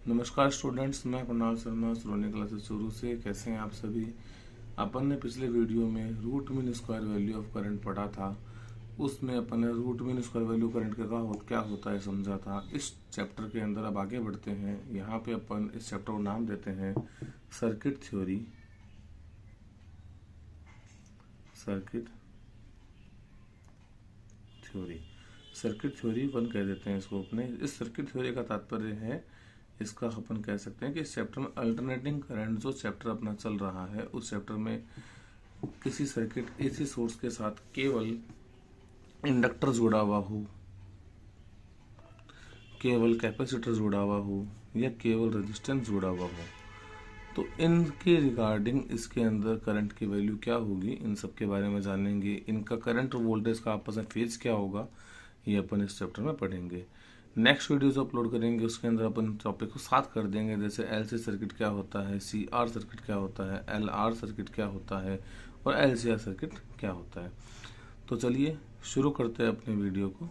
नमस्कार स्टूडेंट्स, मैं कुणाल शर्मा श्रोणी क्लासेस शुरू से। कैसे हैं आप सभी। अपन ने पिछले वीडियो में root mean square value of current पढ़ा था। उसमें अपन ने root mean square value current का क्या होता है समझा था। इस चैप्टर के अंदर अब आगे बढ़ते हैं। यहाँ पे अपन इस चैप्टर को नाम देते हैं circuit theory. Circuit theory circuit theory अपन कह देते हैं इसको अपने। इस सर्किट थ्योरी का तात्पर्य है, इसका अपन कह सकते हैं कि इस चैप्टर में अल्टरनेटिंग करंट जो चैप्टर अपना चल रहा है, उस चैप्टर में किसी सर्किट एसी सोर्स के साथ केवल इंडक्टर जुड़ा हुआ हो, केवल कैपेसिटर जुड़ा हुआ हो या केवल रेजिस्टेंस जुड़ा हुआ हो, तो इनके रिगार्डिंग इसके अंदर करंट की वैल्यू क्या होगी, इन सब के बारे में जानेंगे। इनका करंट और वोल्टेज का आपस में फेज क्या होगा, ये अपन इस चैप्टर में पढ़ेंगे। नेक्स्ट वीडियो जो अपलोड करेंगे उसके अंदर अपन टॉपिक को साथ कर देंगे, जैसे एलसी सर्किट क्या होता है, सीआर सर्किट क्या होता है, एलआर सर्किट क्या होता है और एलसीआर सर्किट क्या होता है। तो चलिए शुरू करते हैं अपने वीडियो को।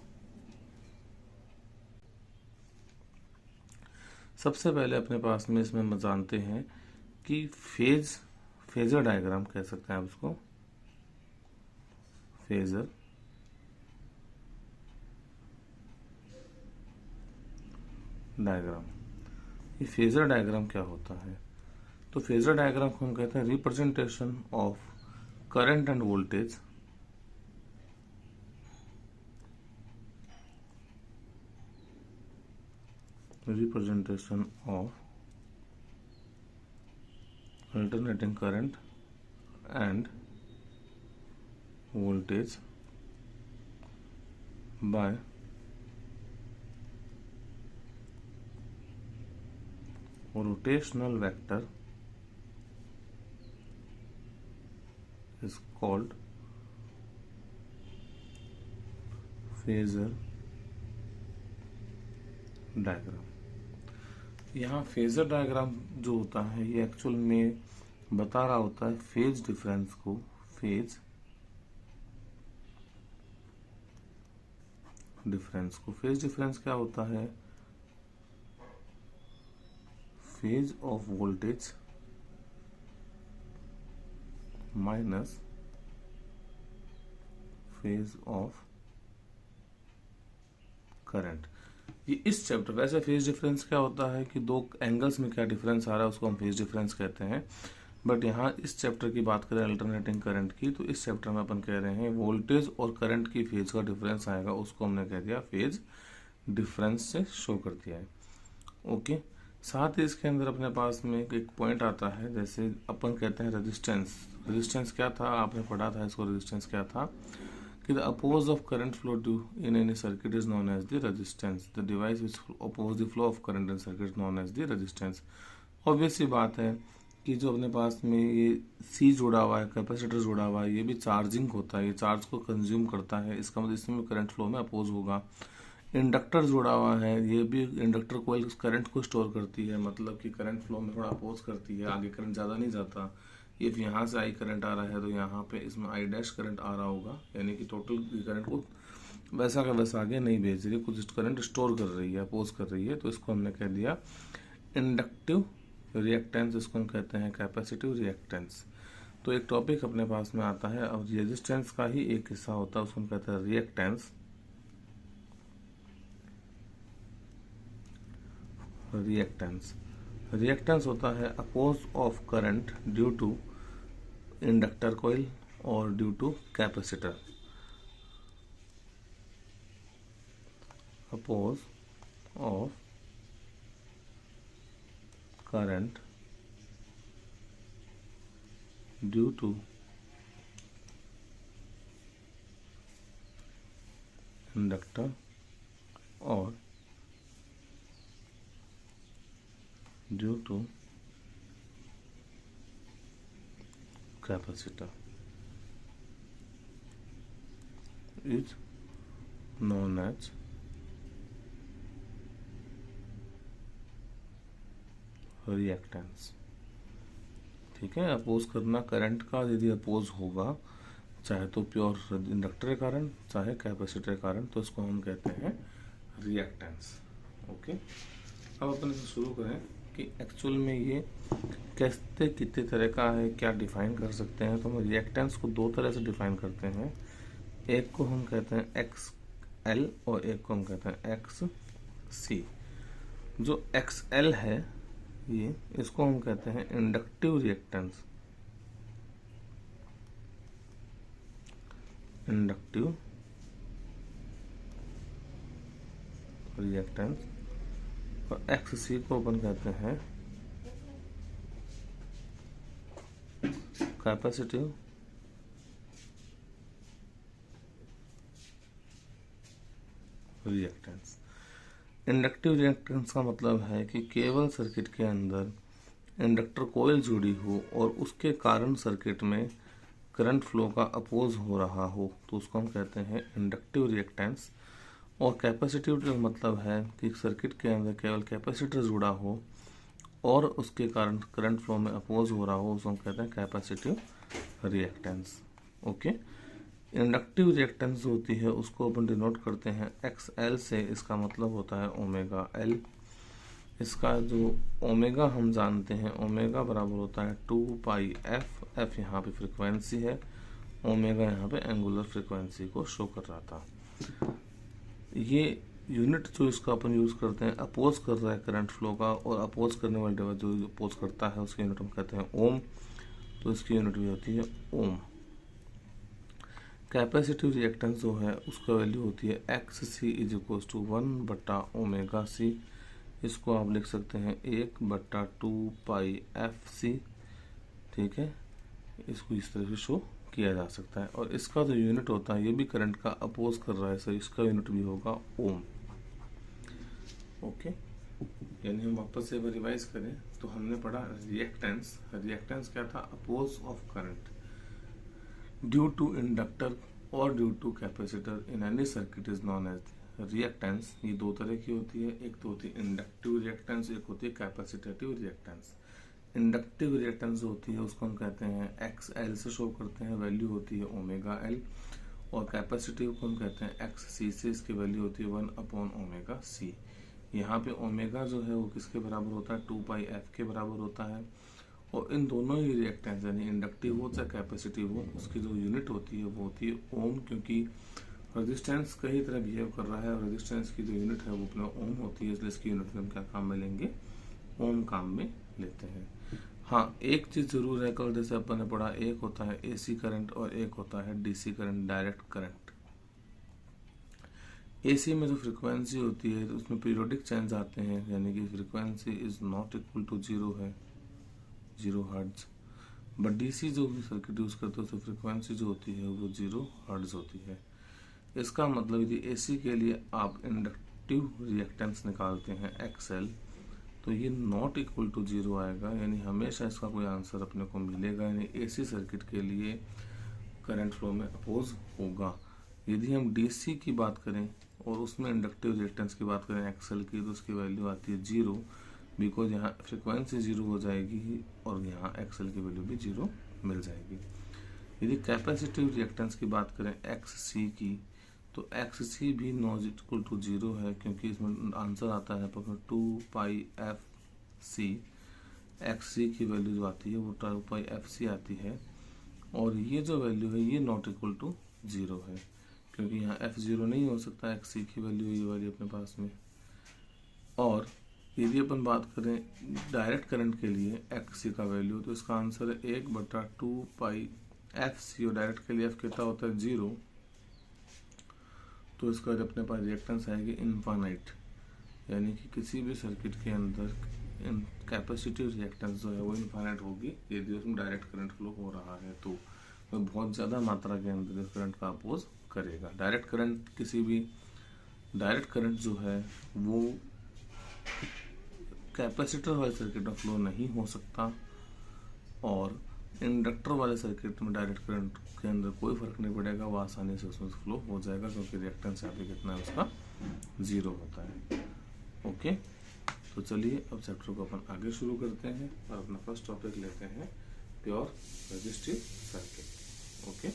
सबसे पहले अपने पास में इसमें हम जानते हैं कि फेजर डायग्राम कह सकते हैं आप उसको, फेजर डायग्राम। ये फेजर डायग्राम क्या होता है? तो फेजर डायग्राम को हम कहते हैं representation of current end voltage representation of alternating current and voltage by rotational vector is called phasor diagram. यहाँ फेजर डायग्राम जो होता है ये एक्चुअल में बता रहा होता है फेज डिफरेंस को। फेज डिफरेंस क्या होता है? Phase of voltage minus phase of current. ये इस चैप्टर, वैसे फेज डिफरेंस क्या होता है कि दो एंगल्स में क्या डिफरेंस आ रहा है उसको हम फेज डिफरेंस कहते हैं। बट यहाँ इस चैप्टर की बात करें अल्टरनेटिंग करंट की, तो इस चैप्टर में अपन कह रहे हैं वोल्टेज और करंट की फेज का डिफरेंस आएगा, उसको हमने कह दिया फेज डिफरेंस से शो कर दिया है। ओके, साथ ही इसके अंदर अपने पास में एक पॉइंट आता है, जैसे अपन कहते हैं रेजिस्टेंस क्या था, आपने पढ़ा था इसको। रेजिस्टेंस क्या था कि the oppose of current flow in any circuit is known as the resistance. The device which oppose the flow of current in circuit is known as the resistance. Obvious सी बात है कि जो अपने पास में ये सी जुड़ा हुआ है, कैपेसिटर जुड़ा हुआ है, ये भी चार्जिंग होता है, ये चार्ज को कंज्यूम करता है, इसका मतलब इसमें करंट फ्लो में अपोज होगा। इंडक्टर जुड़ा हुआ है, ये भी इंडक्टर कोइल करंट को स्टोर करती है, मतलब कि करंट फ्लो में थोड़ा अपोज करती है, आगे करंट ज़्यादा नहीं जाता। इफ यहाँ से आई करंट आ रहा है तो यहाँ पे इसमें आई डैश करंट आ रहा होगा, यानी कि टोटल करंट को वैसा का वैसा आगे नहीं भेज रही, कुछ करंट स्टोर कर रही है, अपोज कर रही है, तो इसको हमने कह दिया इंडक्टिव रिएक्टेंस, इसको हम कहते हैं कैपेसिटिव रिएक्टेंस। तो एक टॉपिक अपने पास में आता है, अब रेजिस्टेंस का ही एक हिस्सा होता है, उसको हम कहते हैं रिएक्टेंस। रिएक्टेंस होता है oppose of current due to inductor coil और due to capacitor. Oppose of current due to inductor और due to capacitor is known as reactance. ठीक है, अपोज करना करंट का, यदि अपोज होगा चाहे तो प्योर इंडक्टर के कारण चाहे कैपेसिटर के कारण, तो इसको हम कहते हैं रिएक्टेंस। ओके, अब अपन इसे शुरू करें कि एक्चुअल में ये कैसे कितने तरह का है, क्या डिफाइन कर सकते हैं। तो हम रिएक्टेंस को दो तरह से डिफाइन करते हैं। एक को हम कहते हैं एक्स एल और एक को हम कहते हैं एक्स सी। जो एक्स एल है ये, इसको हम कहते हैं इंडक्टिव रिएक्टेंस। Inductive reactance. और एक्स सी को अपन कहते हैं कैपेसिटिव रिएक्टेंस। इंडक्टिव रिएक्टेंस का मतलब है कि केवल सर्किट के अंदर इंडक्टर कॉइल जुड़ी हो और उसके कारण सर्किट में करंट फ्लो का अपोज हो रहा हो, तो उसको हम कहते हैं इंडक्टिव रिएक्टेंस। और कैपेसिटिव का मतलब है कि सर्किट के अंदर केवल कैपेसिटर जुड़ा हो और उसके कारण करंट फ्लो में अपोज हो रहा हो, उसको हम कहते हैं capacitive reactance. Okay. Inductive reactance जो होती है उसको अपन डिनोट करते हैं एक्स एल से। इसका मतलब होता है ओमेगा एल। इसका जो ओमेगा हम जानते हैं, ओमेगा बराबर होता है 2 पाई एफ। एफ यहाँ पे फ्रिक्वेंसी है, ओमेगा यहाँ पे एंगुलर फ्रिक्वेंसी को शो कर रहा था। ये यूनिट जो इसका अपन यूज करते हैं, अपोज कर रहा है करंट फ्लो का, और अपोज करने वाले डिवाइस जो अपोज करता है उसकी यूनिट हम कहते हैं ओम। तो इसकी यूनिट भी होती है ओम। कैपेसिटिव रिएक्टेंस जो है उसका वैल्यू होती है X C is equal to 1/ओमेगा सी। इसको आप लिख सकते हैं 1/2 पाई एफ सी। ठीक है, इसको इस तरह से शो किया जा सकता है। और इसका जो यूनिट होता है, ये भी करंट का अपोज कर रहा है, सर इसका यूनिट भी होगा ओम। ओके, यानी हम वापस से रिवाइज करें तो हमने पढ़ा रिएक्टेंस। रिएक्टेंस क्या था? Oppose of current due to inductor और due to capacitor in any circuit is known as reactance. ये दो तरह की होती है, एक तो होती है इंडक्टिव रिएक्टेंस, एक होती है कैपेसिटेटिव रिएक्टेंस। इंडक्टिव रिएक्टेंस जो होती है उसको हम कहते हैं एक्स एल से शो करते हैं, वैल्यू होती है ओमेगा एल। और कैपेसिटिव को हम कहते हैं एक्स सी से, इसकी वैल्यू होती है 1/ओमेगा सी। यहाँ पे ओमेगा जो है वो किसके बराबर होता है? 2 पाई एफ के बराबर होता है। और इन दोनों ही रिएक्टेंस यानी इंडक्टिव हो चाहे कैपेसिटिव हो, उसकी जो यूनिट होती है वो होती है ओम, क्योंकि रेजिस्टेंस कई तरह बिहेव कर रहा है और रेजिस्टेंस की जो यूनिट है वो अपना ओम होती है, इसलिए इसकी यूनिट में हम क्या काम में लेंगे? ओम काम में लेते हैं। हाँ, एक चीज जरूर है, कल जैसे अपन ने पढ़ा, एक होता है एसी करंट और एक होता है DC current, direct current. AC में जो फ्रीक्वेंसी होती है उसमें पीरियोडिक चेंज आते हैं, यानी कि frequency is not equal to 0 है, 0 हर्ट्ज। बट डीसी जो भी सर्किट यूज करते हैं तो फ्रीक्वेंसी जो होती है वो 0 हर्ट्ज होती है। इसका मतलब यदि एसी के लिए आप इंडक्टिव रिएक्टेंस निकालते हैं एक्सएल, तो ये नॉट इक्वल टू 0 आएगा, यानी हमेशा इसका कोई आंसर अपने को मिलेगा, यानी एसी सर्किट के लिए करंट फ्लो में अपोज होगा। यदि हम डीसी की बात करें और उसमें इंडक्टिव रिएक्टेंस की बात करें एक्सएल की, तो उसकी वैल्यू आती है 0, बिकॉज यहाँ फ्रिक्वेंसी 0 हो जाएगी और यहाँ एक्सएल की वैल्यू भी 0 मिल जाएगी। यदि कैपेसिटिव रिएक्टेंस की बात करें एक्स सी की, तो एक्स सी भी नॉट इक्वल टू 0 है, क्योंकि इसमें आंसर आता है 2 पाई एफ सी। एक्स सी की वैल्यू जो आती है वो 2 पाई एफ सी आती है, और ये जो वैल्यू है ये नॉट इक्वल टू 0 है, क्योंकि यहाँ एफ 0 नहीं हो सकता, एक्स सी की वैल्यू ये वाली अपने पास में। और यदि अपन बात करें डायरेक्ट करंट के लिए एक्स सी का वैल्यू, तो इसका आंसर है 1/2 पाई एफ सी, और डायरेक्ट के लिए एफ कितना होता है? 0। तो इसका अपने पास रिएक्टेंस आएगी इनफाइनाइट, यानी कि किसी भी सर्किट के अंदर कैपेसिटिव रिएक्टेंस जो है वो इनफाइनाइट होगी यदि उसमें डायरेक्ट करंट फ्लो हो रहा है, तो वह बहुत ज़्यादा मात्रा के अंदर इस करंट का अपोज करेगा। डायरेक्ट करंट किसी भी डायरेक्ट करंट जो है वो कैपेसिटर वाले सर्किट में फ्लो नहीं हो सकता, और इंडक्टर वाले सर्किट में डायरेक्ट करंट के अंदर कोई फर्क नहीं पड़ेगा, वो आसानी से उसमें फ्लो हो जाएगा, क्योंकि रिएक्टेंस यहाँ पे कितना है उसका? 0 होता है। ओके, तो चलिए अब चैप्टर को अपन आगे शुरू करते हैं और अपना फर्स्ट टॉपिक लेते हैं pure resistive circuit. Okay,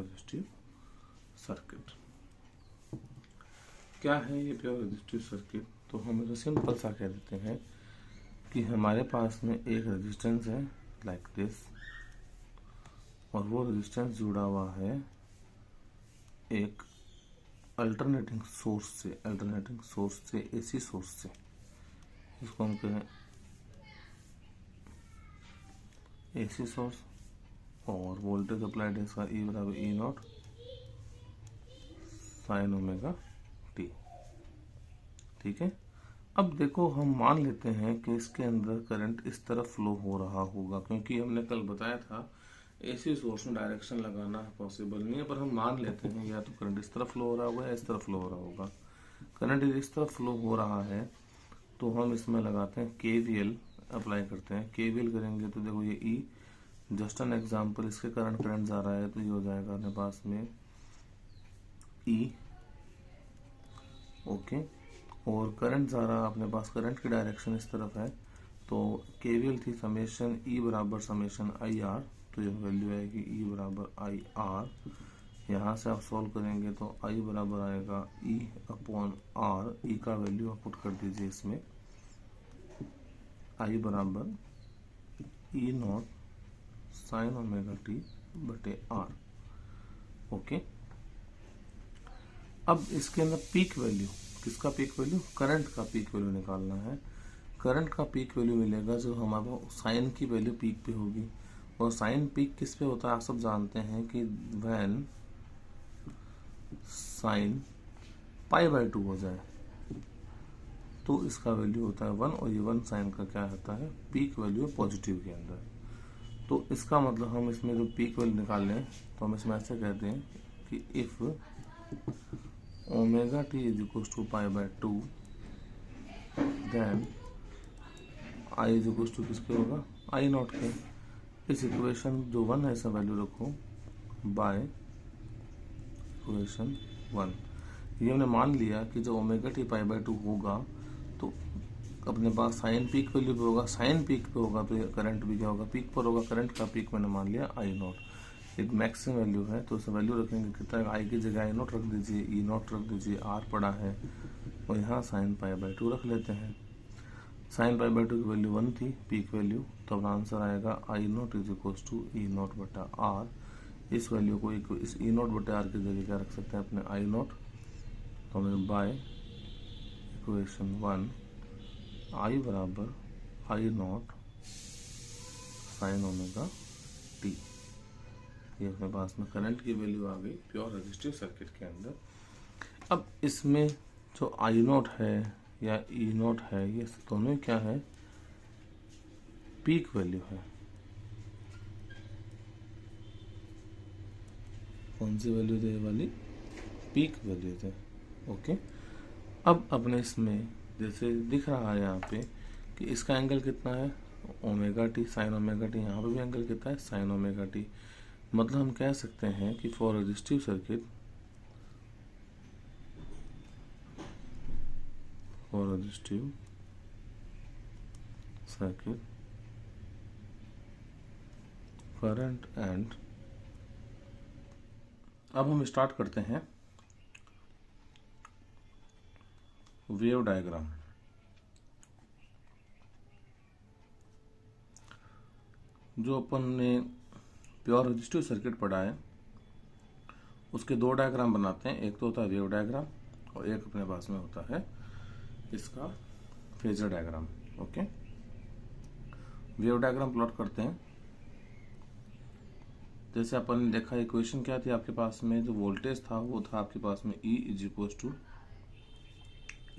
resistive circuit. क्या है ये प्योर रेजिस्टिव सर्किट? तो हम इसे सिंपल सा कह देते हैं कि हमारे पास में एक रेजिस्टेंस है लाइक दिस, और वो रेजिस्टेंस जुड़ा हुआ है एक अल्टरनेटिंग सोर्स से, एसी सोर्स से। इसको हम कहें एसी सोर्स, और वोल्टेज अप्लाइड है इसका E बराबर E not sine omega T. ठीक है, अब देखो हम मान लेते हैं कि इसके अंदर करंट इस तरफ फ्लो हो रहा होगा, क्योंकि हमने कल बताया था एसी सोर्स में डायरेक्शन लगाना पॉसिबल नहीं है, पर हम मान लेते हैं या तो करंट इस तरफ फ्लो हो रहा होगा या इस तरफ फ्लो हो रहा होगा। करंट इस तरफ फ्लो हो रहा है तो हम इसमें लगाते हैं KVL अप्लाई करते हैं। KVL करेंगे तो देखो ये E, जस्ट एन एग्जाम्पल, इसके करंट जा रहा है तो ये हो जाएगा अपने पास में E, ओके। और करंट जा रहा है अपने पास, करंट की डायरेक्शन इस तरफ है, तो KVL थी समेशन E बराबर समेशन IR, तो ये वैल्यू आएगी E बराबर IR। यहाँ से आप सॉल्व करेंगे तो I बराबर आएगा E अपॉन R। E का वैल्यू आप पुट कर दीजिए इसमें, I बराबर E not sine omega T बटे R, ओके। अब इसके अंदर पीक वैल्यू, किसका पीक वैल्यू? करंट का पीक वैल्यू निकालना है। करंट का पीक वैल्यू मिलेगा जो हमारा साइन की वैल्यू पीक पे होगी, और साइन पीक किस पे होता है आप सब जानते हैं कि व्हेन साइन π/2 हो जाए तो इसका वैल्यू होता है 1, और ये 1 साइन का क्या होता है? पीक वैल्यू पॉजिटिव के अंदर। तो इसका मतलब हम इसमें जो पीक वैल्यू निकाल लें तो हम इसमें ऐसे कहते हैं कि if omega T is equal to π/2 then I is equal to किसके होगा? I नॉट के। इस इक्वेशन जो 1 है ऐसा वैल्यू रखो बाय इक्वेशन 1। ये हमने मान लिया कि जो ओमेगा टी π/2 होगा तो अपने पास साइन पीक वैल्यू पे होगा, साइन पीक पे होगा तो करंट भी क्या होगा? पीक पर होगा। करंट का पीक मैंने मान लिया I नॉट, एक मैक्सिमम वैल्यू है तो उसे वैल्यू रखेंगे कितना? I की जगह I नॉट रख दीजिए, E नॉट रख दीजिए, R पड़ा है, और यहाँ साइन π/2 रख लेते हैं। साइन π/2 की वैल्यू 1 थी पीक वैल्यू, तो अपना आंसर आएगा I not is equal to E not बटा R। इस वैल्यू को इस E नॉट बटा R की जगह क्या रख सकते हैं अपने? I नॉट, तो हमें बाय इक्वेशन 1 I बराबर I not sine omega T. ये अपने पास में करंट की वैल्यू आ गई प्योर रेजिस्टिव सर्किट के अंदर। अब इसमें जो I नॉट है या E नॉट है, ये दोनों क्या है? पीक वैल्यू है। कौन सी वैल्यू थे? ये वाली पीक वैल्यू थे, ओके। अब अपने इसमें जैसे दिख रहा है यहाँ पे कि इसका एंगल कितना है? Omega T sign omega T. यहाँ पे भी एंगल कितना है? Sign omega T. मतलब हम कह सकते हैं कि for resistive circuit, current and, अब हम स्टार्ट करते हैं वेव डायग्राम। जो अपन ने प्योर रेजिस्टिव सर्किट पढ़ा है उसके दो डायग्राम बनाते हैं, एक तो होता है वेव डायग्राम और एक अपने पास में होता है इसका phasor diagram, okay. Wave diagram plot करते हैं। जैसे अपन ने देखा इक्वेशन क्या थी आपके पास में, जो वोल्टेज था वो था आपके पास में E is equal to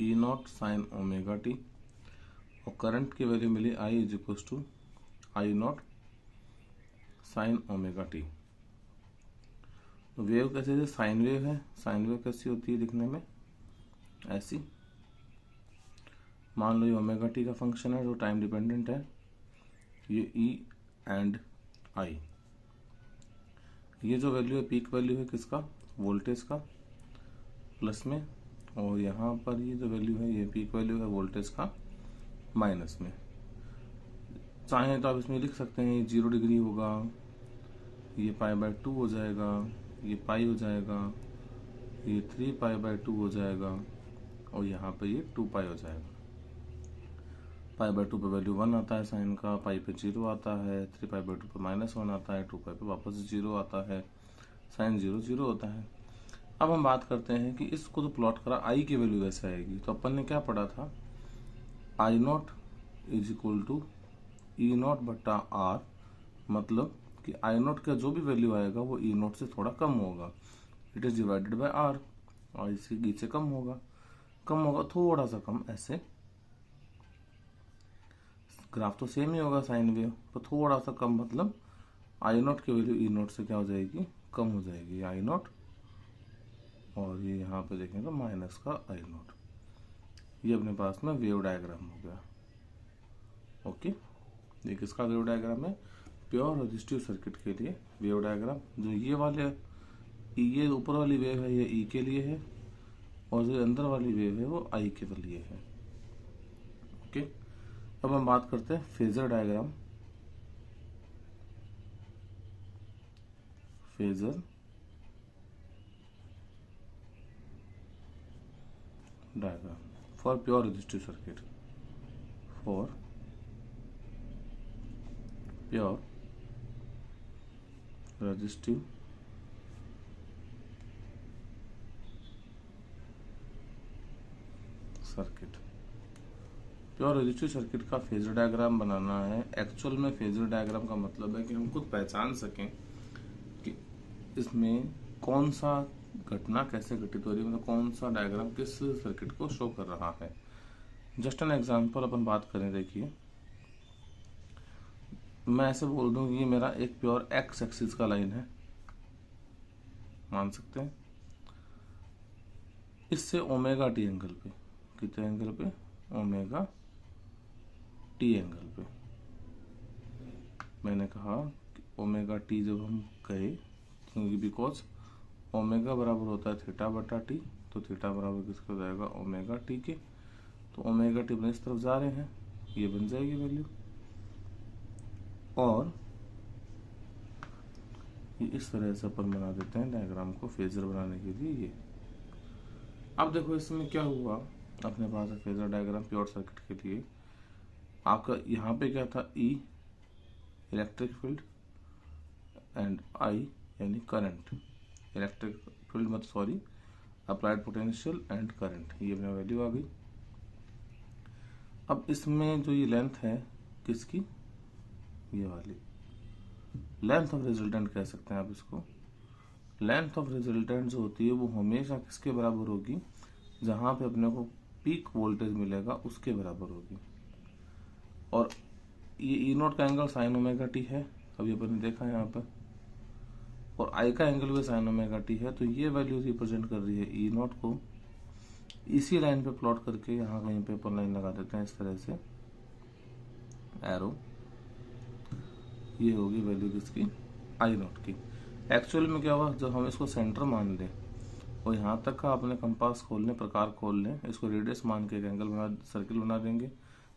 E not sine omega T, और करंट की वैल्यू मिली I is equal to I not sine omega T. तो वेव कैसे थे? साइन वेव है। साइन वेव कैसी होती है दिखने में? ऐसी। मान लो ये ओमेगा टी का फंक्शन है जो टाइम डिपेंडेंट है, ये E एंड I। ये जो वैल्यू है पीक वैल्यू है किसका? वोल्टेज का प्लस में, और यहाँ पर ये जो वैल्यू है ये पीक वैल्यू है वोल्टेज का माइनस में। चाहे तो आप इसमें लिख सकते हैं 0 डिग्री होगा, ये π/2 हो जाएगा, ये पाई हो जाएगा, ये 3π/2 हो जाएगा और यहाँ पे ये 2π हो जाएगा। π/2 पे वैल्यू 1 आता है साइन का, पाई पे 0 आता है, 3π/2 पे -1 आता है, 2π पे वापस 0 आता है, साइन 0 0 होता है। अब हम बात करते हैं कि इसको तो प्लॉट करा, आई की वैल्यू वैसे आएगी। तो अपन ने क्या पढ़ा था, I0 is equal to E0 बटा R, मतलब कि I0 का जो भी वैल्यू आएगा वो E0 से थोड़ा कम होगा। It is divided by R, और इससे ई से कम होगा थोड़ा सा कम, ऐसे ग्राफ तो सेम ही होगा साइन वेव, तो थोड़ा सा कम, मतलब I0 की वैल्यू E0 से क्या हो जाएगी, कम हो जाएगी I0, और ये यहाँ पे देखें तो माइनस का I0। ये अपने पास में वेव डायग्राम हो गया। ओके, ये किसका वेव डायग्राम है, प्योर रेजिस्टिव सर्किट के लिए वेव डायग्राम। जो ये वाले ये ऊपर वाली वेव है ये ई के लिए है, और जो अंदर वाली वेव है वो आई के लिए है। ओके, अब हम बात करते हैं phasor diagram. Phasor diagram for pure resistive circuit, for pure resistive circuit. Pure resistive circuit का फेजर डायग्राम बनाना है। एक्चुअल में फेजर डायग्राम का मतलब है कि हम खुद पहचान सकें कि इसमें कौन सा घटना कैसे घटित हो रही है, मतलब कौन सा डायग्राम किस सर्किट को शो कर रहा है। जस्ट एन एग्जांपल अपन बात करें, देखिए मैं ऐसे बोल दूं कि ये मेरा एक प्योर एक्स एक्सिस का लाइन है, मान सकते हैं। इससे ओमेगा टी एंगल पे, कितने एंगल पे, ओमेगा टी एंगल पे। मैंने कहा कि ओमेगा टी जब हम कहे, क्योंकि बिकॉज ओमेगा बराबर होता है थीटा बटा टी, तो थीटा बराबर किसका हो जाएगा, ओमेगा टी के। तो ओमेगा टी अपने इस तरफ जा रहे हैं, ये बन जाएगी वैल्यू, और ये इस तरह से अपन बना देते हैं डायग्राम को फेजर बनाने के लिए। ये अब देखो इसमें क्या हुआ, अपने पास है फेजर डायग्राम प्योर सर्किट के लिए। आपका यहाँ पे क्या था, ई इलेक्ट्रिक फील्ड एंड आई यानी करंट, इलेक्ट्रिक फील्ड मतलब sorry applied potential and current, ये अपनी वैल्यू आ गई। अब इसमें जो ये लेंथ है किसकी, ये वाली लेंथ ऑफ रिजल्टेंट कह सकते हैं आप इसको। लेंथ ऑफ रिजल्टेंट जो होती है वो हमेशा किसके बराबर होगी, जहां पे अपने को पीक वोल्टेज मिलेगा उसके बराबर होगी। और ये ई नोट का एंगल साइन ओमेगा टी है, अभी अपन ने देखा यहाँ पर, और आई का एंगल भी साइन ओमेगा टी है। तो ये वैल्यू रिप्रेजेंट कर रही है ई नोट को। इसी लाइन पे प्लॉट करके यहाँ कहीं पे अपन लाइन लगा देते हैं इस तरह से एरो, ये होगी वैल्यू किसकी, आई नोट की। एक्चुअल में क्या हुआ, जब हम इसको सेंटर मान लें और यहाँ तक का अपने कंपास खोल लें, प्रकार खोल लें, इसको रेडियस मान के एक एंगल बना, सर्किल बना देंगे,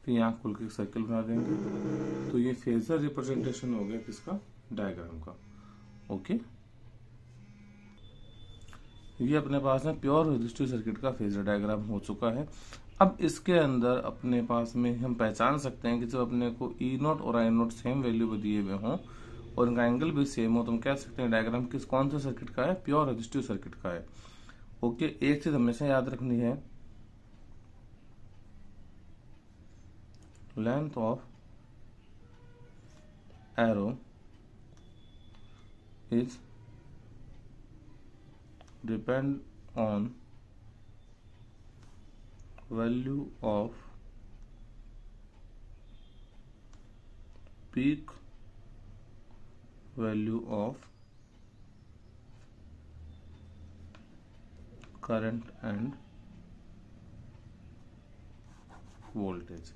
फिर यहाँ खोल के एक सर्किल बना देंगे, तो ये फेजर रिप्रेजेंटेशन हो गया किसका, डायग्राम का। ओके, ये अपने पास में प्योर रेजिस्टिव सर्किट का फेजर डायग्राम हो चुका है। अब इसके अंदर अपने पास में हम पहचान सकते हैं कि जब अपने को ई नोट और आई नोट सेम वैल्यू दिए हुए हों और इनका एंगल भी सेम हो, तो हम कह सकते हैं डायग्राम किस कौन से सर्किट का है, प्योर रेजिस्टिव सर्किट का है। ओके, एक चीज हमेशा याद रखनी है, length of arrow is depend on value off peak value of current end voltage.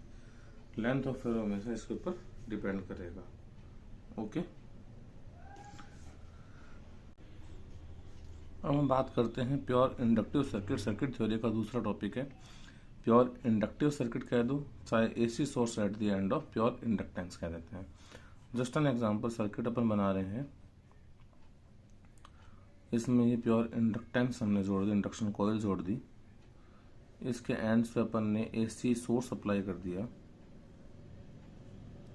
Length of arrow हमेशा इसके ऊपर डिपेंड करेगा। ओके, अब हम बात करते हैं pure inductive circuit. Circuit theory का दूसरा टॉपिक है प्योर इंडक्टिव सर्किट कह दो, चाहे AC source at the end of pure inductance कह देते हैं। जस्ट एन एग्जांपल, सर्किट अपन बना रहे हैं, इसमें ये प्योर इंडक्टेंस हमने जोड़ दी, इंडक्शन कॉइल जोड़ दी। इसके एंड्स पे अपन ने एसी सोर्स अप्लाई कर दिया।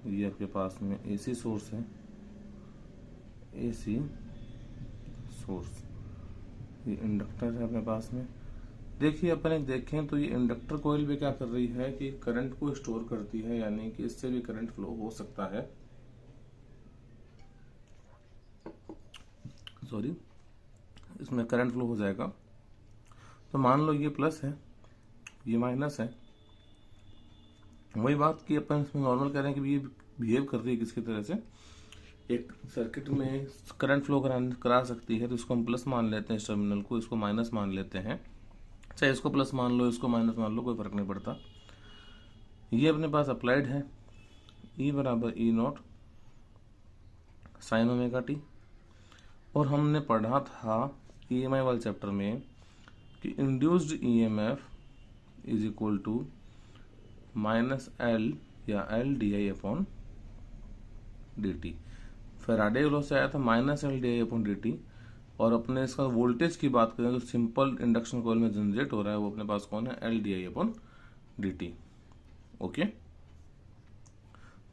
ये आपके पास में एसी सोर्स है, एसी सोर्स। ये इंडक्टर है अपने पास में। देखिए अपन देखें तो ये इंडक्टर कॉइल भी क्या कर रही है कि करंट को स्टोर करती है, यानी कि इससे भी करंट फ्लो हो सकता है। सॉरी, इसमें करंट फ्लो हो जाएगा। तो मान लो ये प्लस है, ये माइनस है। वही बात कि अपन इसमें नॉर्मल कह रहे हैं कि ये बिहेव कर रही है किसकी तरह से, एक सर्किट में करंट फ्लो करा सकती है। तो इसको हम प्लस मान लेते हैं, इस टर्मिनल को, इसको माइनस मान लेते हैं। चाहे इसको प्लस मान लो, इसको माइनस मान लो, कोई फर्क नहीं पड़ता। ये अपने पास अप्लाइड है, E बराबर E not sine omega T. और हमने पढ़ा था EMI वाले चैप्टर में कि induced EMF is equal to minus L या L D upon D T. Faraday law से आया था minus L D upon D T. और अपने इसका वोल्टेज की बात करें तो सिंपल इंडक्शन कॉइल में जनरेट हो रहा है वो अपने पास कौन है, L D upon D T. Okay,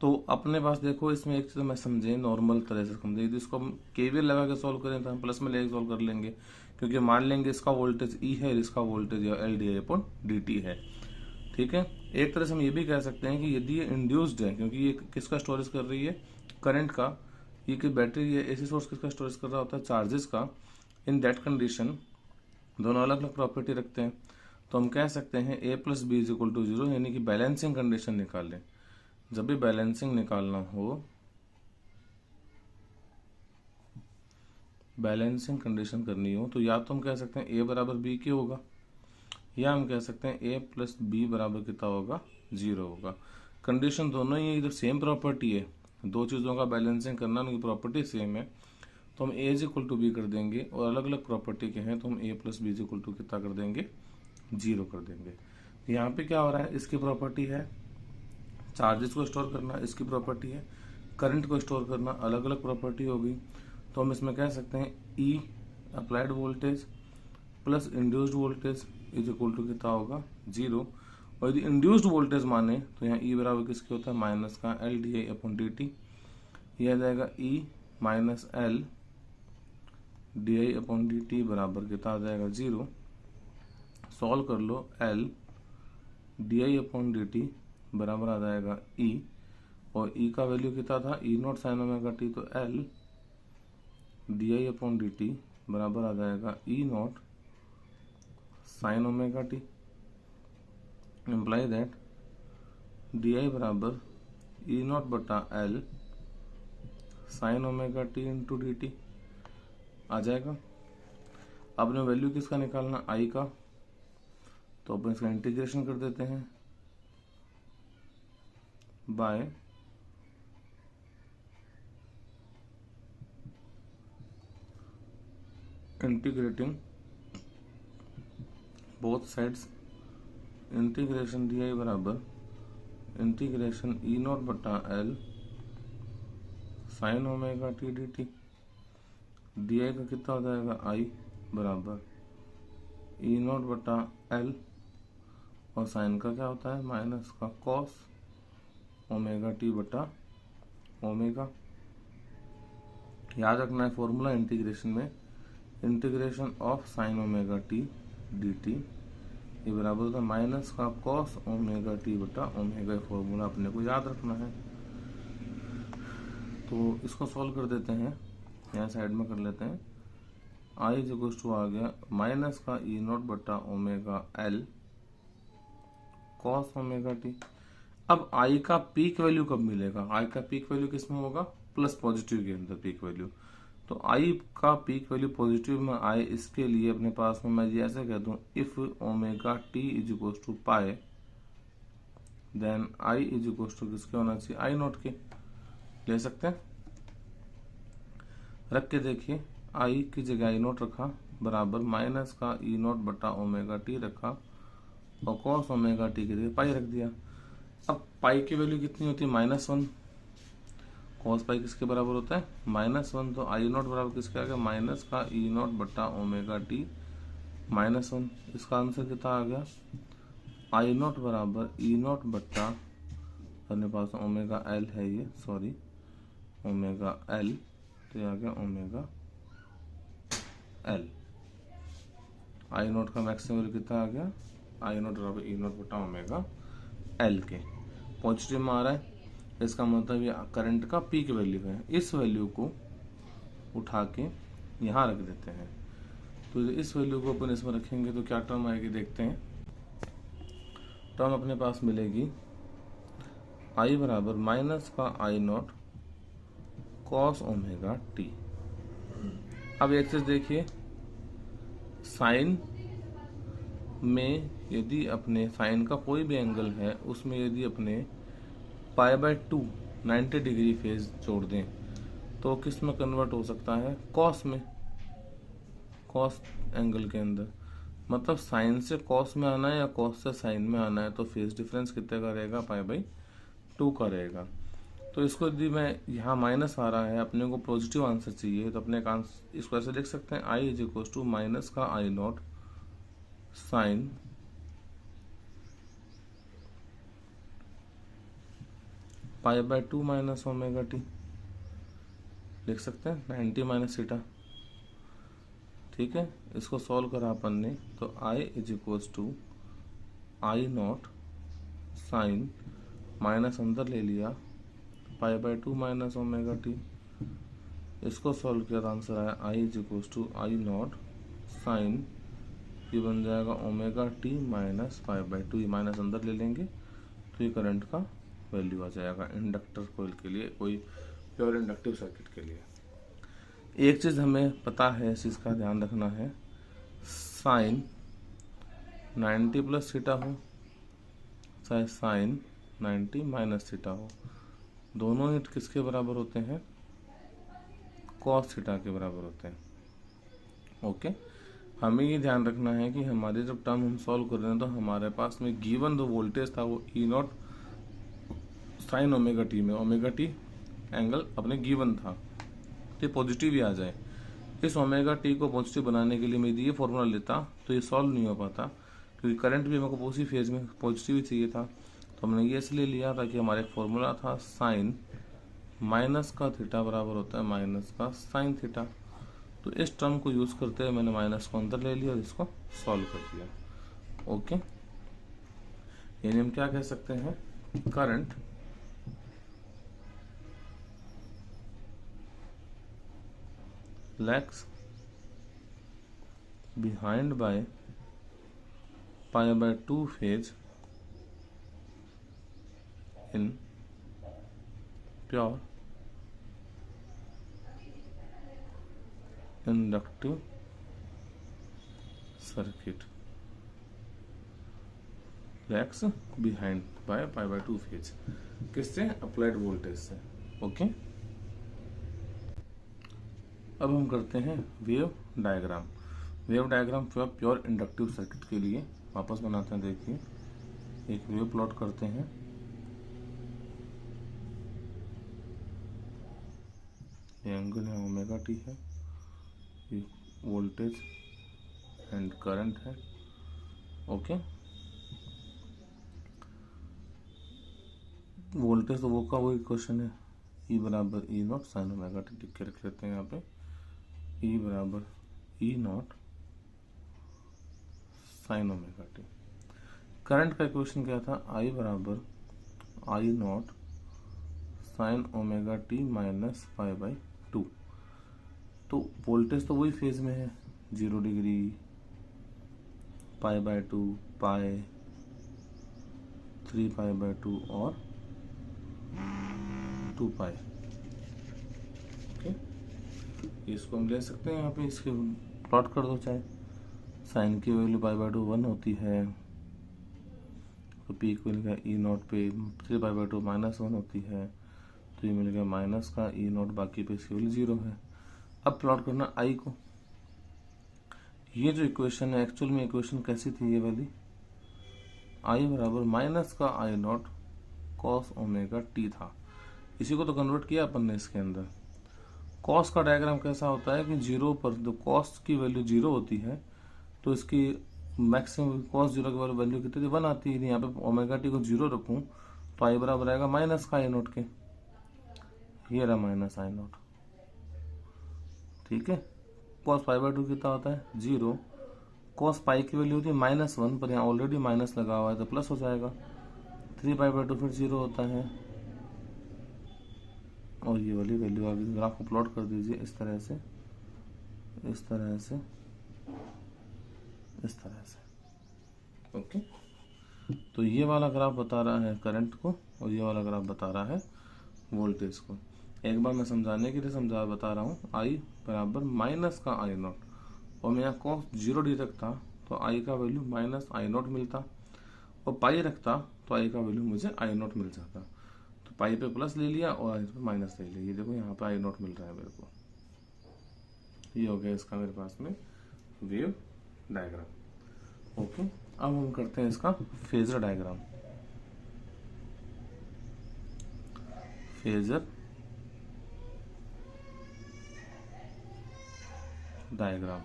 तो अपने पास देखो इसमें एक चीज मैं समझे, नॉर्मल तरह से समझे। इसको हम केवीएल लगा के सॉल्व करें तो हम प्लस में लेके सॉल्व कर लेंगे, क्योंकि मान लेंगे इसका वोल्टेज E है, इसका voltage L D upon D T है। ठीक है, एक तरह से हम ये भी कह सकते हैं कि यदि ये इंड्यूस्ड है, क्योंकि ये किसका स्टोरेज कर रही है, करंट का। ये कि बैटरी, ये एसी सोर्स किसका स्टोरेज कर रहा होता है, चार्जेस का। इन दैट कंडीशन दोनों अलग अलग प्रॉपर्टी रखते हैं। तो हम कह सकते हैं A plus B is equal to 0, यानी कि बैलेंसिंग कंडीशन निकाल लें। जब भी बैलेंसिंग निकालना हो, बैलेंसिंग कंडीशन करनी हो, तो या तो हम कह सकते हैं A बराबर B की होगा, या हम कह सकते हैं A प्लस बी बराबर कितना होगा, 0 होगा। कंडीशन दोनों ही इधर सेम प्रॉपर्टी है, दो चीज़ों का बैलेंसिंग करना, उनकी प्रॉपर्टी सेम है। तो हम A is equal to B कर देंगे, और अलग अलग प्रॉपर्टी के हैं तो हम A plus B is equal to कितना कर देंगे, 0 कर देंगे। यहाँ पे क्या हो रहा है, इसकी प्रॉपर्टी है चार्जेस को स्टोर करना, इसकी प्रॉपर्टी है करंट को स्टोर करना, अलग अलग प्रॉपर्टी होगी। तो हम इसमें कह सकते हैं E applied voltage plus induced voltage is equal to कितना होगा, 0। और यदि इंड्यूस्ड वोल्टेज माने तो यहाँ E बराबर किसके होता है, माइनस का L D I upon D T. यह आ जाएगा E minus L D I upon D T बराबर कितना आ जाएगा, 0। सॉल्व कर लो, L D I upon D T बराबर आ जाएगा E, और E का वैल्यू कितना था, E not sine omega T. तो L D I upon D T बराबर आ जाएगा E not sine omega T. Imply that D I बराबर E नॉट बटा L sine omega T into D T आ जाएगा। अब ने वैल्यू किसका निकालना, I का, तो अपन इसका इंटीग्रेशन कर देते हैं by integrating both sides. Integration D I बराबर इंटीग्रेशन E नॉट बटा L sine omega T D T. D I का कितना हो जाएगा, I बराबर E नॉट बटा L, और साइन का क्या होता है, माइनस का कॉस ओमेगा टी बटा ओमेगा। याद रखना है फॉर्मूला इंटीग्रेशन में, integration of sine omega T D T ये बराबर होता है माइनस का कॉस ओमेगा टी बटा ओमेगा। फॉर्मूला अपने को याद रखना है। तो इसको सॉल्व कर देते हैं, यहाँ साइड में कर लेते हैं। आई इज इक्वल टू आ गया माइनस का E नॉट बटा omega L cos omega T. अब I का पीक वैल्यू कब मिलेगा, I का पीक वैल्यू किस में होगा, प्लस पॉजिटिव के अंदर पीक वैल्यू। तो I का पीक वैल्यू पॉजिटिव में आए, इसके लिए अपने पास में मैं ऐसे कह दूं, if omega T is equal to pi then I is equal to किसके होना चाहिए, I नॉट के ले सकते हैं। रख के देखिए, I की जगह I नॉट रखा बराबर माइनस का E नॉट बटा ओमेगा टी रखा, और कॉस ओमेगा टी की जगह पाई रख दिया। अब पाई की वैल्यू कितनी होती है, -1, कॉस पाई किसके बराबर होता है, -1, तो आई नॉट बराबर किसके आ गया, माइनस का ई नॉट बटा ओमेगा टी -1। इसका आंसर कितना आ गया, आई नॉट बराबर ई नॉट बटा, अपने पास ओमेगा एल है ये, सॉरी ओमेगा एल, तो ये आ गया ओमेगा एल। आई नॉट का मैक्सिमम वैल्यू कितना आ गया, आई नॉट बराबर ई नॉट बटा ओमेगा एल के। पॉजिटिव में आ रहा है, इसका मतलब ये करंट का पीक वैल्यू है। इस वैल्यू को उठा के यहाँ रख देते हैं, तो इस वैल्यू को अपन इसमें रखेंगे तो क्या टर्म आएगी, देखते हैं। टर्म अपने पास मिलेगी आई बराबर माइनस का I not cos omega T. अब एक चीज देखिए, साइन में यदि अपने साइन का कोई भी एंगल है उसमें यदि अपने π/2 90 डिग्री फेज जोड़ दें तो किस में कन्वर्ट हो सकता है, कॉस में, कॉस एंगल के अंदर। मतलब साइन से कॉस में आना है या कॉस से साइन में आना है, तो फेज डिफरेंस कितने का रहेगा, π/2 का रहेगा। तो इसको यदि मैं यहाँ माइनस आ रहा है, अपने को पॉजिटिव आंसर चाहिए, तो अपने का इसको ऐसे लिख सकते हैं, I is equal to minus का I naught sine π/2 minus omega T, लिख सकते हैं 90 माइनस थीटा। ठीक है, इसको सॉल्व करा अपन ने, तो I is equals to I naught sine minus अंदर ले लिया π/2 माइनस ओमेगा टी। इसको सॉल्व किया तो आंसर आया I is equals to I naught sine, ये बन जाएगा ओमेगा टी माइनस π/2, ये माइनस अंदर ले लेंगे तो ये करंट का वैल्यू आ जाएगा इंडक्टर कोइल के लिए, कोई प्योर इंडक्टिव सर्किट के लिए। एक चीज हमें पता है, इस चीज का ध्यान रखना है, साइन 90 प्लस थीटा हो चाहे साइन 90 माइनस थीटा हो, दोनों ही किसके बराबर होते हैं, कॉस थीटा के बराबर होते हैं। ओके, हमें ये ध्यान रखना है कि हमारे जब टर्म हम सॉल्व कर रहे हैं तो हमारे पास में गिवन जो वोल्टेज था वो ई नॉट साइन ओमेगा टी में, ओमेगा टी एंगल अपने गिवन था, तो पॉजिटिव ही आ जाए। इस ओमेगा टी को पॉजिटिव बनाने के लिए मैं यदि ये फॉर्मूला लेता तो ये सॉल्व नहीं हो पाता, क्योंकि करंट भी मेरे को उसी फेज में पॉजिटिव ही चाहिए था। तो हमने ये इसलिए लिया ताकि हमारे फॉर्मूला था साइन माइनस का थीटा बराबर होता है माइनस का साइन थीटा। तो इस टर्म को यूज करते हुए मैंने माइनस को अंदर ले लिया और इसको सॉल्व कर दिया। ओके, यानी हम क्या कह सकते हैं, current lags behind by π/2 phase in pure inductive circuit, lags behind by π/2 phase, किससे, अप्लाइड वोल्टेज से। ओके, अब हम करते हैं wave diagram. Wave diagram pure inductive circuit के लिए वापस बनाते हैं। देखिए, एक वेव प्लॉट करते हैं, ये एंगल है ओमेगा टी है, ये वोल्टेज एंड करंट है। ओके, वोल्टेज तो वो का वो इक्वेशन है, ई बराबर E naught sine omega T, लिख के रख लेते हैं यहाँ पे, ई बराबर E naught sine omega T. Current का इक्वेशन क्या था, आई बराबर I naught sine omega T minus π/2। तो वोल्टेज तो वही फेज में है, 0 डिग्री, π/2, पाई, 3π/2 और 2π। ओके, इसको हम ले सकते हैं यहाँ पे, इसके प्लॉट कर दो चाहे। साइन की वैल्यू π/2 1 होती है, तो पी को मिल गया ई नॉट पे 3π/2 -1 होती है, तो ये मिल गया माइनस का ई नॉट, बाकी पे इसकी वैल्यू 0 है। अब प्लॉट करना आई को। ये जो इक्वेशन है एक्चुअल में इक्वेशन कैसी थी, ये वाली, आई बराबर माइनस का I not cos omega T था। इसी को तो कन्वर्ट किया अपन ने इसके अंदर। कॉस का डायग्राम कैसा होता है कि जीरो पर जो कॉस की वैल्यू जीरो होती है तो इसकी मैक्सिमम कॉस जीरो की वैल्यू कितनी थी, 1 आती है। यहाँ पे ओमेगा टी को जीरो रखूं तो आई बराबर आएगा माइनस का आई नोट के, ये रहा माइनस आई नोट। ठीक है, कॉस पाई बाय 2 कितना होता है, जीरो। कॉस पाई की वैल्यू होती है -1, पर यहाँ ऑलरेडी माइनस लगा हुआ है तो प्लस हो जाएगा। 3π/2 फिर जीरो होता है, और ये वाली वैल्यू आगे ग्राफ को प्लॉट कर दीजिए इस तरह से, इस तरह से, इस तरह से। ओके, तो ये वाला ग्राफ बता रहा है करंट को और ये वाला ग्राफ बता रहा है वोल्टेज को। एक बार मैं समझाने के लिए बता रहा हूँ, आई बराबर माइनस का आई नॉट, और मैं यहाँ कॉस जीरो डी रखता तो आई का वैल्यू माइनस आई नॉट मिलता, और पाई रखता तो आई का वैल्यू मुझे आई नॉट मिल जाता। तो पाई पे प्लस ले लिया और आई पे माइनस ले लिया, ये देखो यहाँ पे आई नॉट मिल रहा है मेरे को। ये हो गया इसका मेरे पास में वेव डायग्राम। ओके, अब हम करते हैं इसका phasor diagram. Phasor diagram,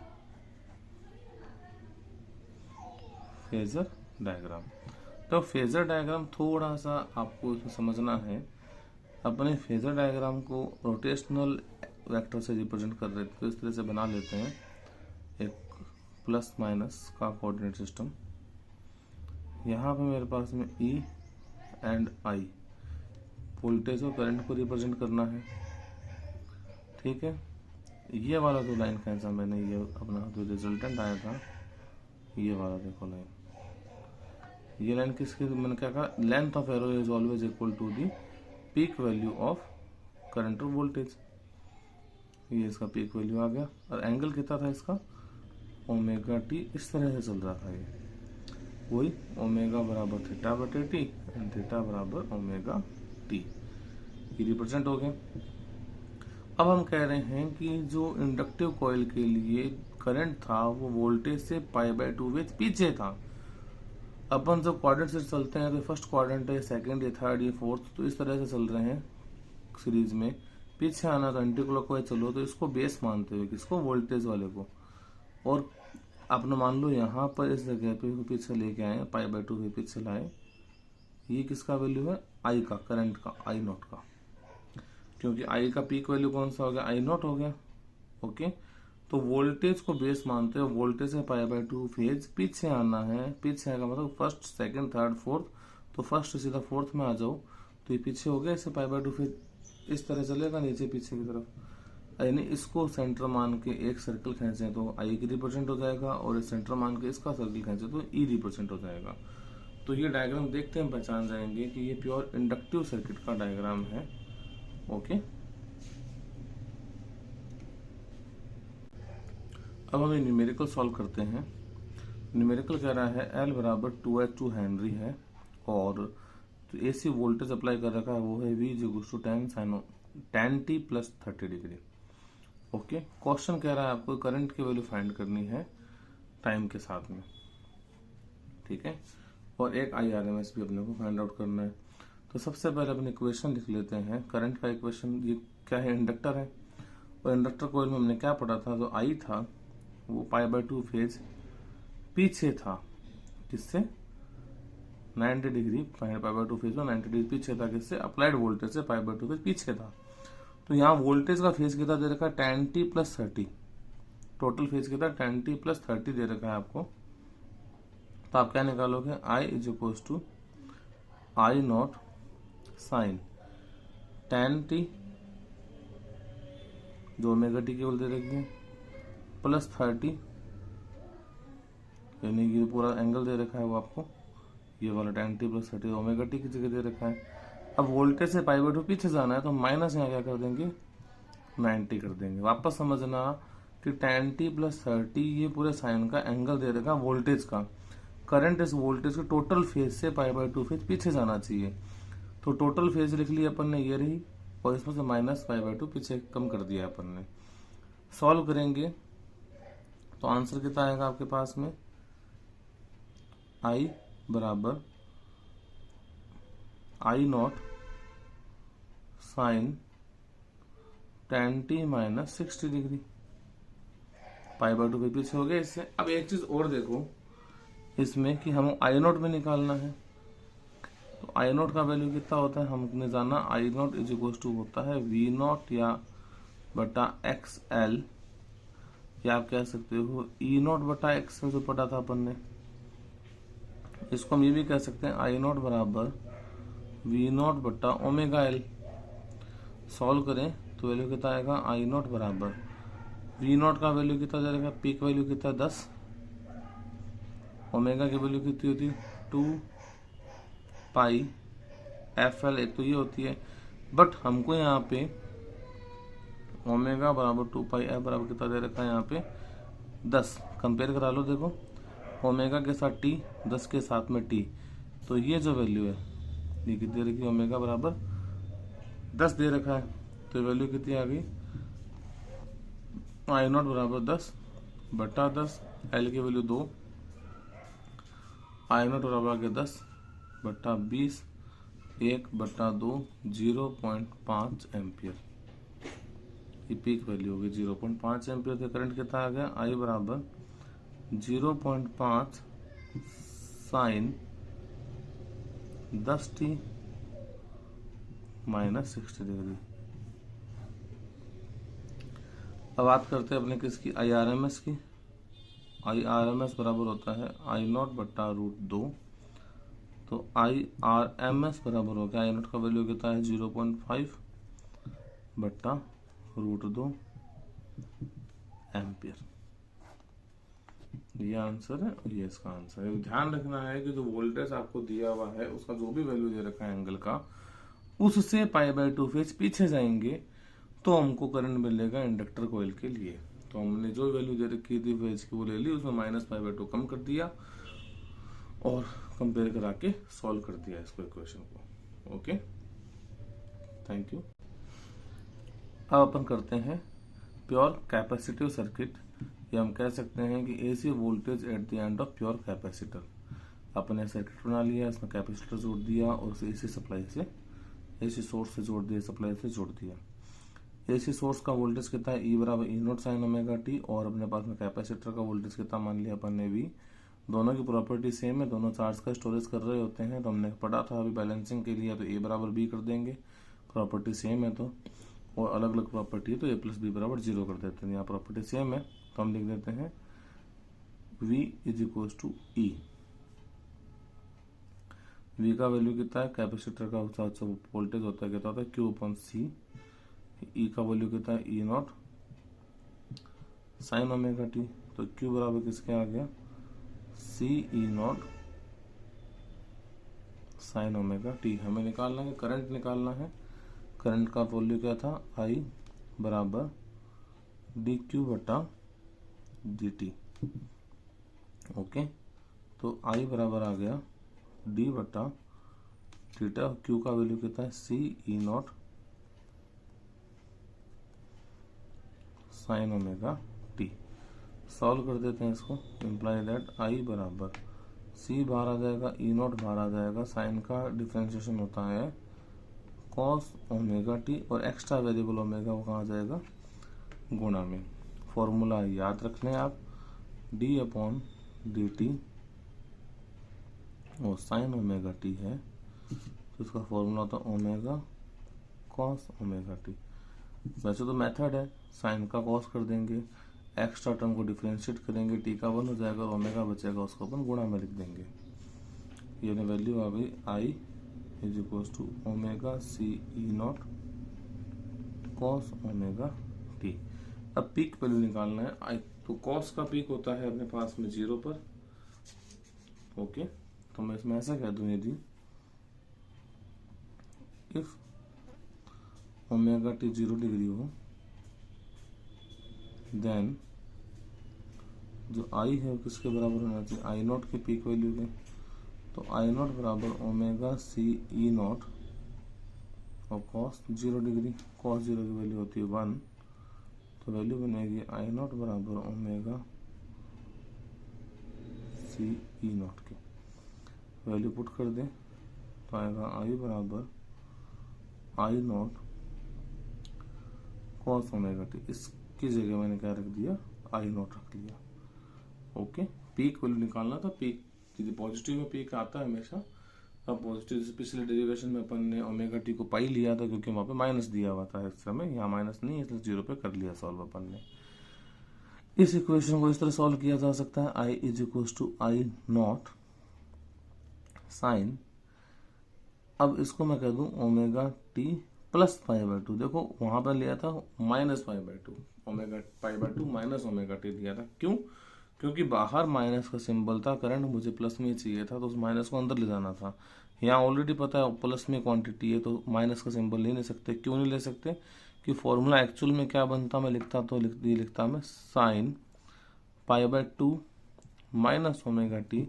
phasor diagram. तो फेजर डायग्राम थोड़ा सा आपको इसमें समझना है। अपने फेजर डायग्राम को रोटेशनल वेक्टर से रिप्रेजेंट कर रहे थे तो इस तरह से बना लेते हैं, एक प्लस माइनस का कोऑर्डिनेट सिस्टम। यहाँ पे मेरे पास में E एंड I वोल्टेज और करंट को रिप्रेजेंट करना है। ठीक है, ये वाला जो लाइन खींचा मैंने, ये अपना जो रिजल्टेंट आया था, ये वाला देखो लाइन, ये लाइन किसकी, मैंने क्या कहा, length of arrow is always equal to the peak value of current और वोल्टेज। ये इसका पीक वैल्यू आ गया, और एंगल कितना था इसका, ओमेगा टी, इस तरह से चल रहा था ये, वही ओमेगा बराबर थीटा बटे टी एंड थीटा बराबर ओमेगा टी, ये रिप्रेजेंट हो गया। अब हम कह रहे हैं कि जो इंडक्टिव कॉइल के लिए करंट था वो वोल्टेज से π/2 वेज पीछे था। अपन जब क्वाड्रेंट से चलते हैं तो फर्स्ट क्वाड्रेंट है, सेकंड है, थर्ड है, फोर्थ, तो इस तरह से चल रहे हैं सीरीज में। पीछे आना तो एंटी क्लॉकवाइज चलो, तो इसको बेस मानते हुए किसको, वोल्टेज वाले को। और आपने मान लो यहाँ पर इस जगह पे पीछे लेके आए, π/2 पे पीछे लाए, ये किसका वैल्यू है, आई का, करंट का, आई नॉट का, क्योंकि आई का पीक वैल्यू कौन सा हो गया, आई नॉट हो गया। ओके, तो वोल्टेज को बेस मानते हो, वोल्टेज से π/2 फेज पीछे आना है। पीछे आएगा मतलब फर्स्ट, सेकंड, थर्ड, फोर्थ, तो फर्स्ट सीधा फोर्थ में आ जाओ, तो ये पीछे हो गया, इससे π/2 फेज इस तरह चलेगा नीचे पीछे की तरफ, यानी इसको सेंटर मान के एक सर्कल खींचे तो आई की रिप्रेजेंट हो जाएगा, और इस सेंटर मान के इसका सर्कल खींचे तो ई रिप्रेजेंट हो जाएगा। तो ये डायग्राम देखते हम पहचान जाएंगे कि ये प्योर इंडक्टिव सर्किट का डायग्राम है। ओके, अब हम न्यूमेरिकल सॉल्व करते हैं। न्यूमेरिकल कह रहा है L बराबर 2H2 हेनरी है, और तो AC वोल्टेज अप्लाई कर रखा है वो है V equals to tan t plus 30 degree. Okay, question कह रहा है आपको करंट की वैल्यू फाइंड करनी है टाइम के साथ में। ठीक है, और एक IRMS भी अपने को फाइंड आउट करना है। तो सबसे पहले अपने इक्वेशन लिख लेते हैं। करंट का इक्वेशन ये क्या है, इंडक्टर है, और इंडक्टर कॉइल में हमने क्या पढ़ा था, जो I था वो π/2 फेज पीछे था, किससे, 90 डिग्री, π/2 फेज में 90 डिग्री पीछे था, किससे, अप्लाइड वोल्टेज से π/2 फेज पीछे था। तो यहाँ वोल्टेज का फेज कितना दे रखा है, tan t plus 30, total phase कितना, tan t प्लस 30 दे रखा है आपको। तो आप क्या निकालोगे, I is equals to I naught sine tan t, जो ओमेगा टी केवल दे रखी है, प्लस 30, यानी ये पूरा एंगल दे रखा है वो आपको, ये वाला tan t plus 30 omega T की जगह दे रखा है। अब वोल्टेज से π/2 पीछे जाना है तो माइनस यहाँ क्या कर देंगे, 90 कर देंगे। वापस समझना कि tan t प्लस 30 ये पूरे साइन का एंगल दे रखा वोल्टेज का। करंट इस वोल्टेज के टोटल फेज से π/2 फेज पीछे जाना चाहिए, तो टोटल फेज लिख लिया अपन ने, ये रही, और इसमें से माइनस π/2 पीछे कम कर दिया अपन ने। सॉल्व करेंगे तो आंसर कितना आएगा आपके पास में, I बराबर I naught sine 10t minus 60 degree. Pi by 2 पे पीछे हो गया इससे। अब एक चीज और देखो इसमें कि हम आई नोट में निकालना है, तो आई नोट का वैल्यू कितना होता है हमने जाना, आई नोट इज इक्वल टू होता है वी नोट या बटा एक्स एल, या आप कह सकते हो ई नोट बटा एक्स एल जो पढ़ा था अपन ने। इसको हम ये भी कह सकते हैं आई नोट बराबर वी नोट बटा ओमेगा एल। सॉल्व करें तो वैल्यू कितना आएगा, आई नोट बराबर वी नोट का वैल्यू कितना जाएगा, पीक वैल्यू कितना 10, ओमेगा की वैल्यू कितनी होती है 2 पाई एफ एल, एक तो ये होती है, बट हमको यहाँ पे ओमेगा बराबर 2 पाई एफ बराबर कितना दे रखा है यहाँ पे 10। कंपेयर करा लो, देखो ओमेगा के साथ टी, 10 के साथ में टी, तो ये जो वैल्यू है ये कितनी दे रखी है, ओमेगा बराबर 10 दे रखा है, तो वैल्यू कितनी आ गई, आई नॉट बराबर 10 बटा 10, एल की वैल्यू 2, आई नॉट बराबर आ गया 10 बटा 20, 1 बटा 2, 0.5 एम्पियर। ये पीक वैल्यू होगी 0.5 एम्पियर। तो करंट कितना आ गया, आई बराबर 0.5 साइन 10t माइनस 60 डिग्री। अब बात करते हैं अपने किसकी, आई आर एम एस की। आई आर एम एस बराबर होता है आई नॉट बटा √2, तो आई आर एम एस बराबर हो गया, आई नॉट का वैल्यू कितना है 0.5 बटा √2 एम्पियर। ये आंसर है और ये इसका आंसर है। ध्यान रखना है कि जो वोल्टेज आपको दिया हुआ है उसका जो भी वैल्यू दे रखा है एंगल का, उससे पाई बाय 2 फेज पीछे जाएंगे तो हमको करंट मिलेगा इंडक्टर कॉइल के लिए। तो हमने जो वैल्यू दे रखी थी फेज की वो ले ली, उसमें माइनस पाई बाय 2 कम कर दिया और कंपेयर करा के सॉल्व कर दिया इसको, इक्वेशन को। Okay, thank you. अब अपन करते हैं प्योर कैपेसिटिव सर्किट, या हम कह सकते हैं कि AC voltage at the end of pure capacitor. अपने सर्किट बना लिया, इसमें कैपेसिटर जोड़ दिया और उसे एसी सप्लाई से, एसी सोर्स से जोड़ दिया, सप्लाई से जोड़ दिया। एसी सोर्स का वोल्टेज कितना है, ई बराबर ई नोट साइन ओमेगा टी, और अपने पास में कैपेसिटर का वोल्टेज कितना मान लिया अपन ने, वी। दोनों की प्रॉपर्टी सेम है, दोनों चार्ज का स्टोरेज कर रहे होते हैं, तो हमने पढ़ा था अभी बैलेंसिंग के लिए, तो ए बराबर बी कर देंगे, प्रॉपर्टी सेम है तो, और अलग अलग प्रॉपर्टी है तो ए प्लस बी बराबर 0 कर देते हैं। यहाँ प्रॉपर्टी सेम है तो हम लिख देते हैं V is equal to E. V का वैल्यू कितना है, कैपेसिटर का वोल्टेज होता है, कितना होता है Q/C। ई का वैल्यू कितना है, ई नॉट साइन ओमेगा टी, तो Q बराबर किसके आ गया, C ई नॉट साइन ओमेगा टी। हमें निकालना है करंट, निकालना है करंट का वैल्यू क्या था, I बराबर dq बटा dt। ओके, तो I बराबर आ गया d बटा थीटा, Q का वैल्यू कितना है, C ई naught sine omega T. Solve कर देते हैं इसको, इम्प्लाई दैट I बराबर C बाहर आ जाएगा, ई नॉट बाहर आ जाएगा, साइन का डिफ्रेंशिएशन होता है कॉस ओमेगा टी, और एक्स्ट्रा वेरिएबल ओमेगा वो कहाँ आ जाएगा, गुणा में। फॉर्मूला याद रख लें आप, d अपॉन डी टी, और साइन ओमेगा टी है तो इसका फॉर्मूला होता है ओमेगा कॉस ओमेगा टी। वैसे तो मेथड है, साइन का कॉस कर देंगे, एक्स्ट्रा टर्म को डिफ्रेंशिएट करेंगे, टी का 1 हो जाएगा और ओमेगा बचेगा, उसको अपन गुणा में लिख देंगे। ये वैल्यू आ गई I is equal to omega C E naught cos omega T. अब पीक वैल्यू निकालना है, आई तो कॉस का पीक होता है अपने पास में 0 पर। ओके, तो मैं इसमें ऐसा कह दूं, यदि इफ ओमेगा टी 0 डिग्री हो, देन जो आई है किसके बराबर होना चाहिए, आई नॉट के पीक वैल्यू के, तो आई नॉट बराबर ओमेगा सी ई नॉट और कॉस 0 डिग्री, कॉस 0 की वैल्यू होती है 1, तो वैल्यू बनेगी आई नॉट बराबर ओमेगा सी ई नॉट की। वैल्यू पुट कर दें तो आएगा आई बराबर I not cos omega T, इसकी जगह मैंने क्या रख दिया, आई नॉट रख लिया। ओके, पीक वैल्यू निकालना था, पीक यदि पॉजिटिव में पीक आता है हमेशा। अब पॉजिटिव से पिछले डेरिवेशन में अपन ने ओमेगा टी को पाई लिया था क्योंकि वहाँ पे माइनस दिया हुआ था इस समय, यहाँ माइनस नहीं है इसलिए 0 पे कर लिया सॉल्व अपन ने। इस इक्वेशन को इस तरह सॉल्व किया जा सकता है, I is equal to I naught sine, अब इसको मैं कह दूं omega T plus pi by two. देखो वहां पर लिया था minus pi by two, omega pi by two minus omega T दिया था। क्यों? क्योंकि बाहर माइनस का सिंबल था, करंट मुझे प्लस में ही चाहिए था, तो उस माइनस को अंदर ले जाना था। यहाँ ऑलरेडी पता है प्लस में क्वांटिटी है तो माइनस का सिंबल ले नहीं सकते। क्यों नहीं ले सकते? कि फॉर्मूला एक्चुअल में क्या बनता, मैं लिखता तो लिखता मैं sine pi by two minus omega T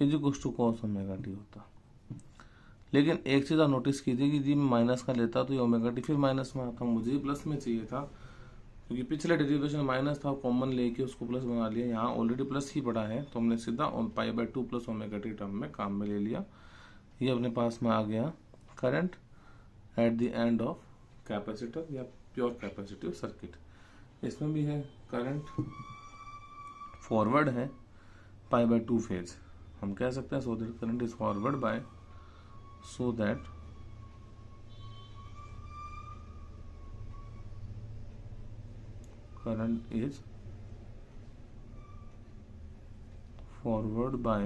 is equal to cos omega t होता। लेकिन एक चीज़ आप नोटिस कीजिए कि जी मैं माइनस का लेता तो ये ओमेगा टी फिर माइनस में आता, मुझे प्लस में चाहिए था क्योंकि पिछले डेरिवेशन माइनस था, कॉमन लेके उसको प्लस बना लिया। यहाँ ऑलरेडी प्लस ही पड़ा है तो हमने सीधा पाई by two plus omega T term में काम में ले लिया। ये अपने पास में आ गया current at the end of capacitor या प्योर कैपेसिटिव सर्किट। इसमें भी है करंट फॉरवर्ड है पाई बाय टू फेज, हम कह सकते हैं so that current is forward bye so that current is forward by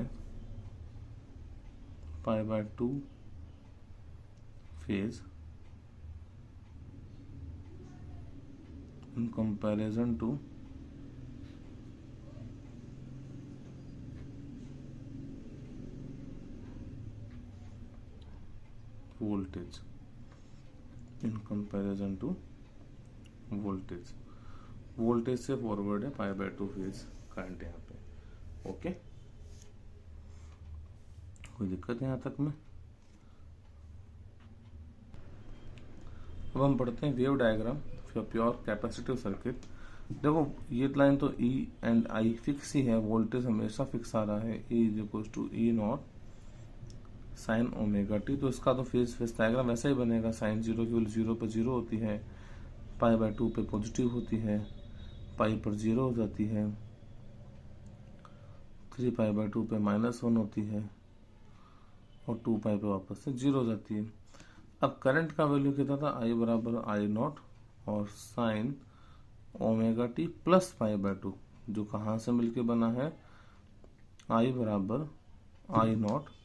pi by 2 phase in comparison to voltage, in comparison to voltage, voltage से forward है पाई बाय टू फेज करंट यहाँ पे। Okay, कोई दिक्कत यहाँ तक में? अब हम पढ़ते हैं wave diagram for pure capacitive circuit. देखो ये लाइन तो E एंड I फिक्स ही है, वोल्टेज हमेशा फिक्स आ रहा है, E is equal to E naught sine omega T. तो इसका तो फेज डायग्राम वैसा ही बनेगा, साइन जीरो की वैल्यू 0 पर 0 होती है, पाई बाय टू पे पॉजिटिव होती है, पाई पर 0 हो जाती है, 3 पाई बाय टू पे -1 होती है और 2 पाई पे वापस से 0 हो जाती है। अब करंट का वैल्यू कितना था, आई बराबर आई नॉट और sign omega T plus pi by to, जो कहाँ से मिलके बना है, आई बराबर I not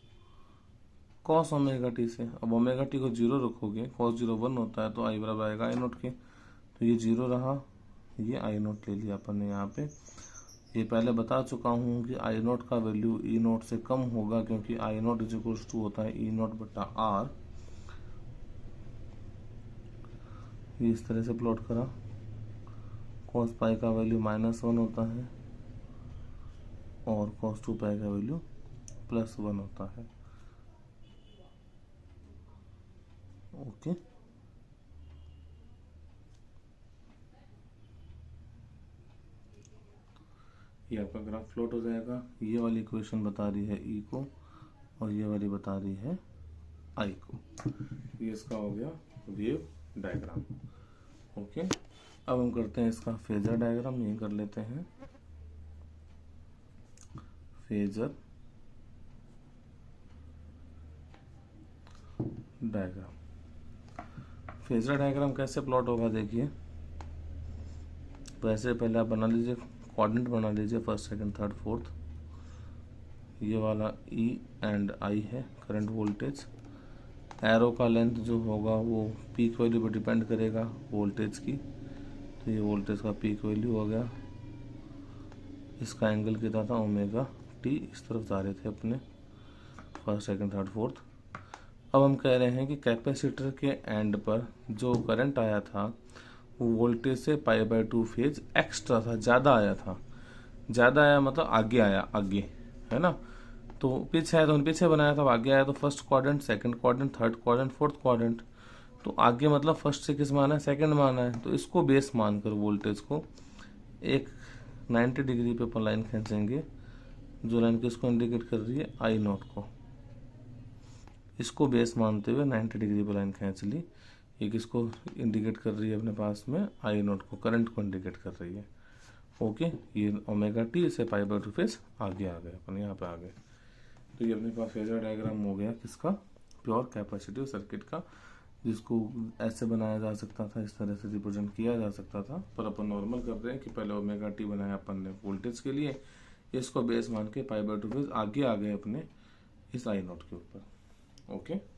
cos omega T से। अब ओमेगा टी को 0 रखोगे, कॉस 0 1 होता है तो आई बराबर आएगा आई नॉट के, तो ये 0 रहा, ये आई नॉट ले लिया अपन ने यहाँ पे। ये पहले बता चुका हूँ कि आई नॉट का वैल्यू ई नॉट से कम होगा क्योंकि आई नॉट इज इक्वल टू होता है ई नॉट बटा आर। ये इस तरह से प्लॉट करा, कॉस पाई का वैल्यू -1 होता है और कॉस 2 पाई का वैल्यू +1 होता है। ओके, ये आपका ग्राफ प्लॉट हो जाएगा। ये वाली इक्वेशन बता रही है ई को और ये वाली बता रही है आई को। ये इसका हो गया वेव डायग्राम। ओके, अब हम करते हैं इसका फेजर डायग्राम। ये कर लेते हैं फेजर डायग्राम। फेजर डायग्राम कैसे प्लॉट होगा देखिए, तो ऐसे पहले आप बना लीजिए, कोऑर्डिनेट बना लीजिए, फर्स्ट सेकंड थर्ड फोर्थ। ये वाला E एंड I है करंट वोल्टेज। एरो का लेंथ जो होगा वो पीक वैल्यू पर डिपेंड करेगा वोल्टेज की, तो ये वोल्टेज का पीक वैल्यू हो गया। इसका एंगल कितना था, ओमेगा टी, इस तरफ जा रहे थे अपने फर्स्ट सेकंड थर्ड फोर्थ। अब हम कह रहे हैं कि कैपेसिटर के एंड पर जो करंट आया था वो वोल्टेज से पाई बाय टू फेज एक्स्ट्रा था, ज़्यादा आया था। ज़्यादा आया मतलब आगे आया, आगे है ना, तो पीछे आया तो पीछे बनाया था, आगे आया तो first quadrant, second quadrant, third quadrant, fourth quadrant. तो आगे मतलब फर्स्ट से किस माना है, सेकंड माना है, तो इसको बेस मानकर वोल्टेज को एक 90 डिग्री पे अपन लाइन खींचेंगे, जो लाइन किसको इंडिकेट कर रही है, आई नॉट को। इसको बेस मानते हुए 90 डिग्री पर लाइन खींच ली। ये किसको इंडिकेट कर रही है अपने पास में, आई नोट को, करंट को इंडिकेट कर रही है। ओके, ये ओमेगा टी, इसे पाई बाय 2 फेज आगे आ गए, अपन यहाँ पे आ गए। तो ये अपने पास फेजर डायग्राम हो गया किसका, प्योर कैपेसिटिव सर्किट का, जिसको ऐसे बनाया जा सकता था, इस तरह से रिप्रेजेंट किया जा सकता था, पर अपन नॉर्मल कर रहे हैं कि पहले ओमेगा टी बनाया अपन ने वोल्टेज के लिए, इसको बेस मान के पाई बाय 2 फेज आगे आ गए अपने इस आई नोट के ऊपर। ओके।